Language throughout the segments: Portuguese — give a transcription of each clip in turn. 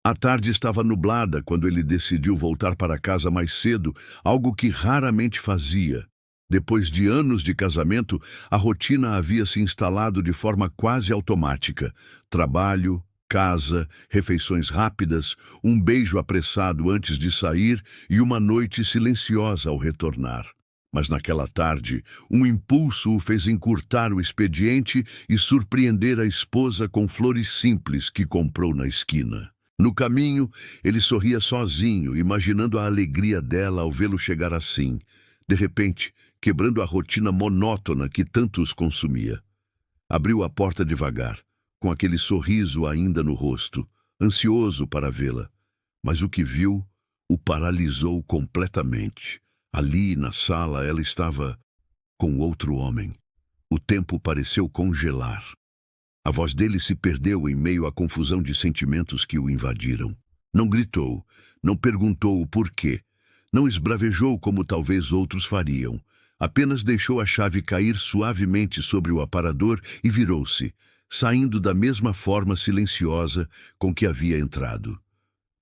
A tarde estava nublada quando ele decidiu voltar para casa mais cedo, algo que raramente fazia. Depois de anos de casamento, a rotina havia se instalado de forma quase automática. Trabalho, casa, refeições rápidas, um beijo apressado antes de sair e uma noite silenciosa ao retornar. Mas naquela tarde, um impulso o fez encurtar o expediente e surpreender a esposa com flores simples que comprou na esquina. No caminho, ele sorria sozinho, imaginando a alegria dela ao vê-lo chegar assim, de repente, quebrando a rotina monótona que tanto os consumia. Abriu a porta devagar, com aquele sorriso ainda no rosto, ansioso para vê-la. Mas o que viu o paralisou completamente. Ali, na sala, ela estava com outro homem. O tempo pareceu congelar. A voz dele se perdeu em meio à confusão de sentimentos que o invadiram. Não gritou, não perguntou o porquê, não esbravejou como talvez outros fariam. Apenas deixou a chave cair suavemente sobre o aparador e virou-se, saindo da mesma forma silenciosa com que havia entrado.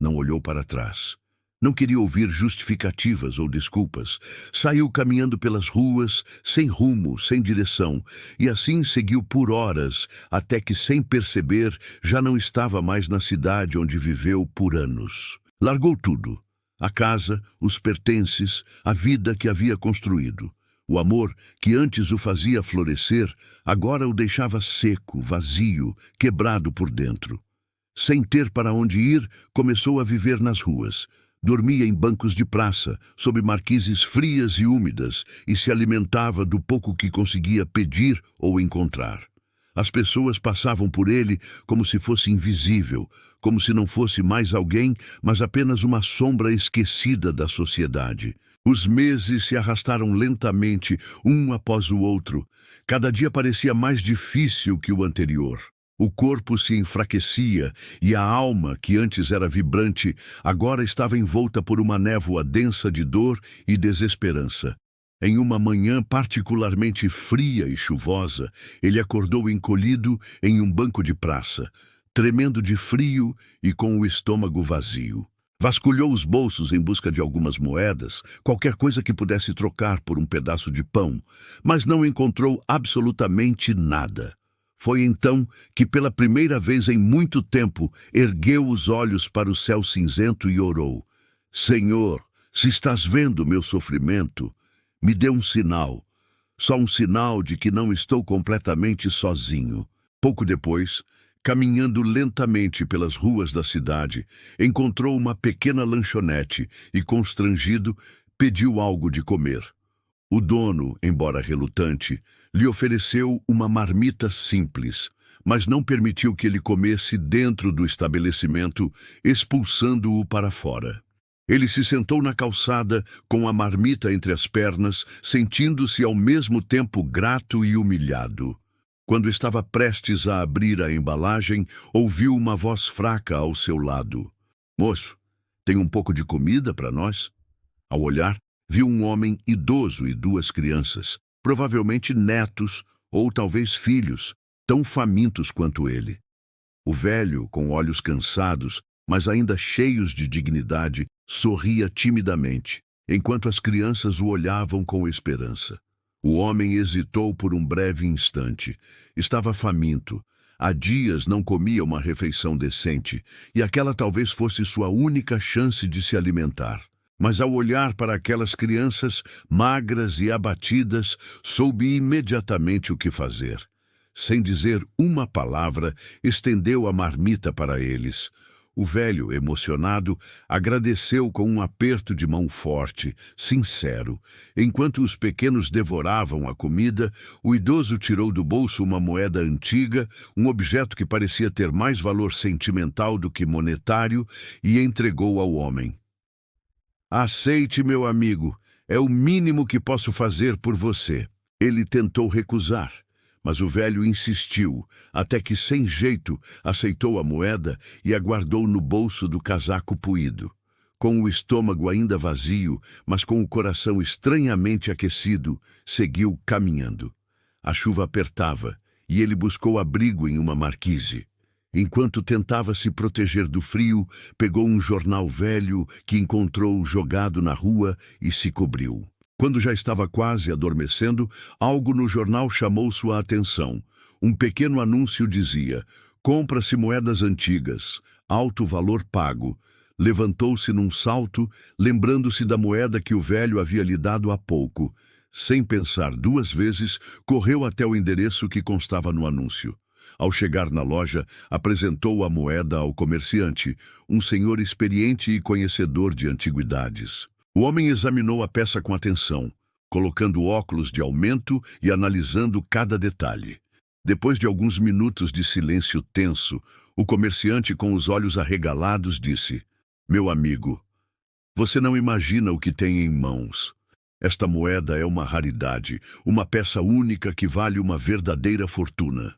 Não olhou para trás. Não queria ouvir justificativas ou desculpas. Saiu caminhando pelas ruas, sem rumo, sem direção, e assim seguiu por horas, até que, sem perceber, já não estava mais na cidade onde viveu por anos. Largou tudo: a casa, os pertences, a vida que havia construído. O amor, que antes o fazia florescer, agora o deixava seco, vazio, quebrado por dentro. Sem ter para onde ir, começou a viver nas ruas. Dormia em bancos de praça, sob marquises frias e úmidas, e se alimentava do pouco que conseguia pedir ou encontrar. As pessoas passavam por ele como se fosse invisível, como se não fosse mais alguém, mas apenas uma sombra esquecida da sociedade. Os meses se arrastaram lentamente, um após o outro. Cada dia parecia mais difícil que o anterior. O corpo se enfraquecia e a alma, que antes era vibrante, agora estava envolta por uma névoa densa de dor e desesperança. Em uma manhã particularmente fria e chuvosa, ele acordou encolhido em um banco de praça, tremendo de frio e com o estômago vazio. Vasculhou os bolsos em busca de algumas moedas, qualquer coisa que pudesse trocar por um pedaço de pão, mas não encontrou absolutamente nada. Foi então que, pela primeira vez em muito tempo, ergueu os olhos para o céu cinzento e orou: Senhor, se estás vendo meu sofrimento, me dê um sinal, só um sinal de que não estou completamente sozinho. Pouco depois, caminhando lentamente pelas ruas da cidade, encontrou uma pequena lanchonete e, constrangido, pediu algo de comer. O dono, embora relutante, lhe ofereceu uma marmita simples, mas não permitiu que ele comesse dentro do estabelecimento, expulsando-o para fora. Ele se sentou na calçada, com a marmita entre as pernas, sentindo-se ao mesmo tempo grato e humilhado. Quando estava prestes a abrir a embalagem, ouviu uma voz fraca ao seu lado: Moço, tem um pouco de comida para nós? Ao olhar, viu um homem idoso e duas crianças, provavelmente netos ou talvez filhos, tão famintos quanto ele. O velho, com olhos cansados, mas ainda cheios de dignidade, sorria timidamente, enquanto as crianças o olhavam com esperança. O homem hesitou por um breve instante. Estava faminto. Há dias não comia uma refeição decente, e aquela talvez fosse sua única chance de se alimentar. Mas ao olhar para aquelas crianças, magras e abatidas, soube imediatamente o que fazer. Sem dizer uma palavra, estendeu a marmita para eles. O velho, emocionado, agradeceu com um aperto de mão forte, sincero. Enquanto os pequenos devoravam a comida, o idoso tirou do bolso uma moeda antiga, um objeto que parecia ter mais valor sentimental do que monetário, e entregou ao homem. Aceite, meu amigo, é o mínimo que posso fazer por você. Ele tentou recusar, mas o velho insistiu, até que, sem jeito, aceitou a moeda e a guardou no bolso do casaco puído. Com o estômago ainda vazio, mas com o coração estranhamente aquecido, seguiu caminhando. A chuva apertava, e ele buscou abrigo em uma marquise. Enquanto tentava se proteger do frio, pegou um jornal velho que encontrou jogado na rua e se cobriu. Quando já estava quase adormecendo, algo no jornal chamou sua atenção. Um pequeno anúncio dizia: compra-se moedas antigas, alto valor pago. Levantou-se num salto, lembrando-se da moeda que o velho havia lhe dado há pouco. Sem pensar duas vezes, correu até o endereço que constava no anúncio. Ao chegar na loja, apresentou a moeda ao comerciante, um senhor experiente e conhecedor de antiguidades. O homem examinou a peça com atenção, colocando óculos de aumento e analisando cada detalhe. Depois de alguns minutos de silêncio tenso, o comerciante, com os olhos arregalados, disse: meu amigo, você não imagina o que tem em mãos. Esta moeda é uma raridade, uma peça única que vale uma verdadeira fortuna.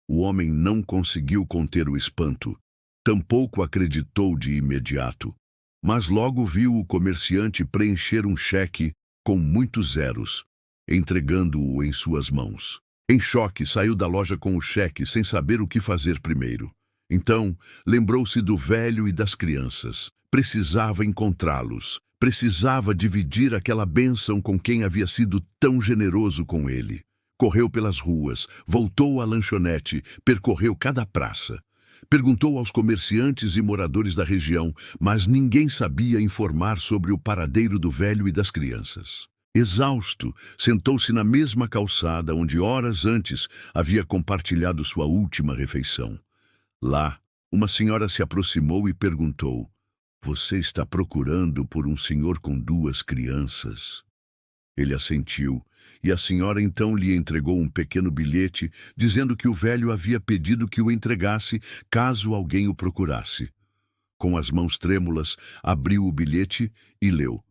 O homem não conseguiu conter o espanto, tampouco acreditou de imediato, mas logo viu o comerciante preencher um cheque com muitos zeros, entregando-o em suas mãos. Em choque, saiu da loja com o cheque sem saber o que fazer primeiro. Então, lembrou-se do velho e das crianças. Precisava encontrá-los. Precisava dividir aquela bênção com quem havia sido tão generoso com ele. Correu pelas ruas, voltou à lanchonete, percorreu cada praça. Perguntou aos comerciantes e moradores da região, mas ninguém sabia informar sobre o paradeiro do velho e das crianças. Exausto, sentou-se na mesma calçada onde horas antes havia compartilhado sua última refeição. Lá, uma senhora se aproximou e perguntou: você está procurando por um senhor com 2 crianças? Ele assentiu, e a senhora então lhe entregou um pequeno bilhete, dizendo que o velho havia pedido que o entregasse caso alguém o procurasse. Com as mãos trêmulas, abriu o bilhete e leu: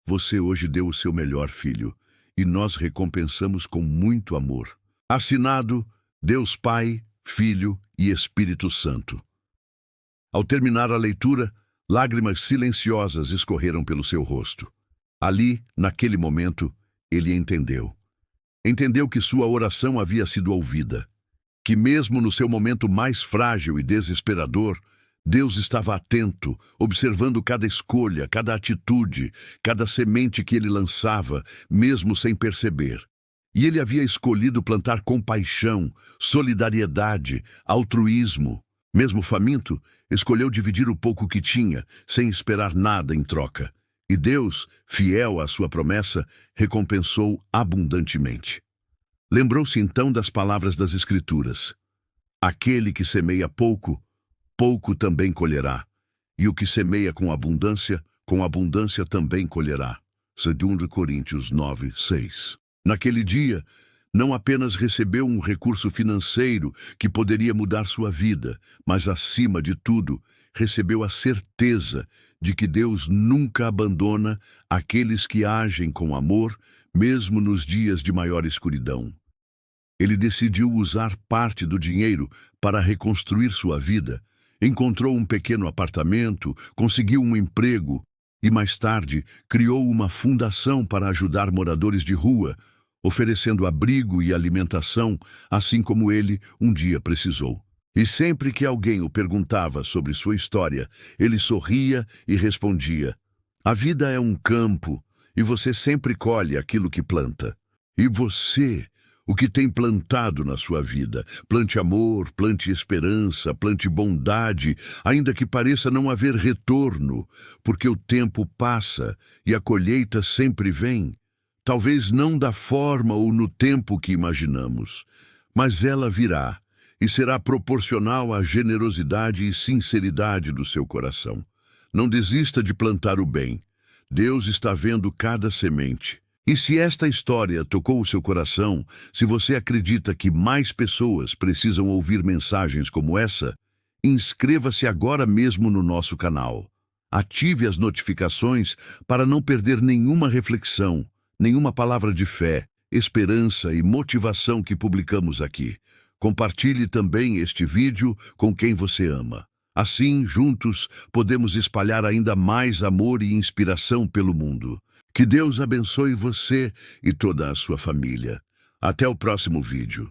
você hoje deu o seu melhor, filho, e nós recompensamos com muito amor. Assinado Deus Pai, Filho e Espírito Santo. Ao terminar a leitura, lágrimas silenciosas escorreram pelo seu rosto. Ali, naquele momento, ele entendeu. Entendeu que sua oração havia sido ouvida, que mesmo no seu momento mais frágil e desesperador, Deus estava atento, observando cada escolha, cada atitude, cada semente que ele lançava, mesmo sem perceber. E ele havia escolhido plantar compaixão, solidariedade, altruísmo. Mesmo faminto, escolheu dividir o pouco que tinha, sem esperar nada em troca. E Deus, fiel à sua promessa, recompensou abundantemente. Lembrou-se então das palavras das Escrituras: aquele que semeia pouco, pouco também colherá, e o que semeia com abundância também colherá. 2 Coríntios 9, 6. Naquele dia, não apenas recebeu um recurso financeiro que poderia mudar sua vida, mas, acima de tudo, recebeu a certeza de que Deus nunca abandona aqueles que agem com amor, mesmo nos dias de maior escuridão. Ele decidiu usar parte do dinheiro para reconstruir sua vida. Encontrou um pequeno apartamento, conseguiu um emprego e, mais tarde, criou uma fundação para ajudar moradores de rua, oferecendo abrigo e alimentação, assim como ele um dia precisou. E sempre que alguém o perguntava sobre sua história, ele sorria e respondia: a vida é um campo e você sempre colhe aquilo que planta. E você, o que tem plantado na sua vida? Plante amor, plante esperança, plante bondade, ainda que pareça não haver retorno, porque o tempo passa e a colheita sempre vem. Talvez não da forma ou no tempo que imaginamos, mas ela virá e será proporcional à generosidade e sinceridade do seu coração. Não desista de plantar o bem. Deus está vendo cada semente. E se esta história tocou o seu coração, se você acredita que mais pessoas precisam ouvir mensagens como essa, inscreva-se agora mesmo no nosso canal. Ative as notificações para não perder nenhuma reflexão, nenhuma palavra de fé, esperança e motivação que publicamos aqui. Compartilhe também este vídeo com quem você ama. Assim, juntos, podemos espalhar ainda mais amor e inspiração pelo mundo. Que Deus abençoe você e toda a sua família. Até o próximo vídeo.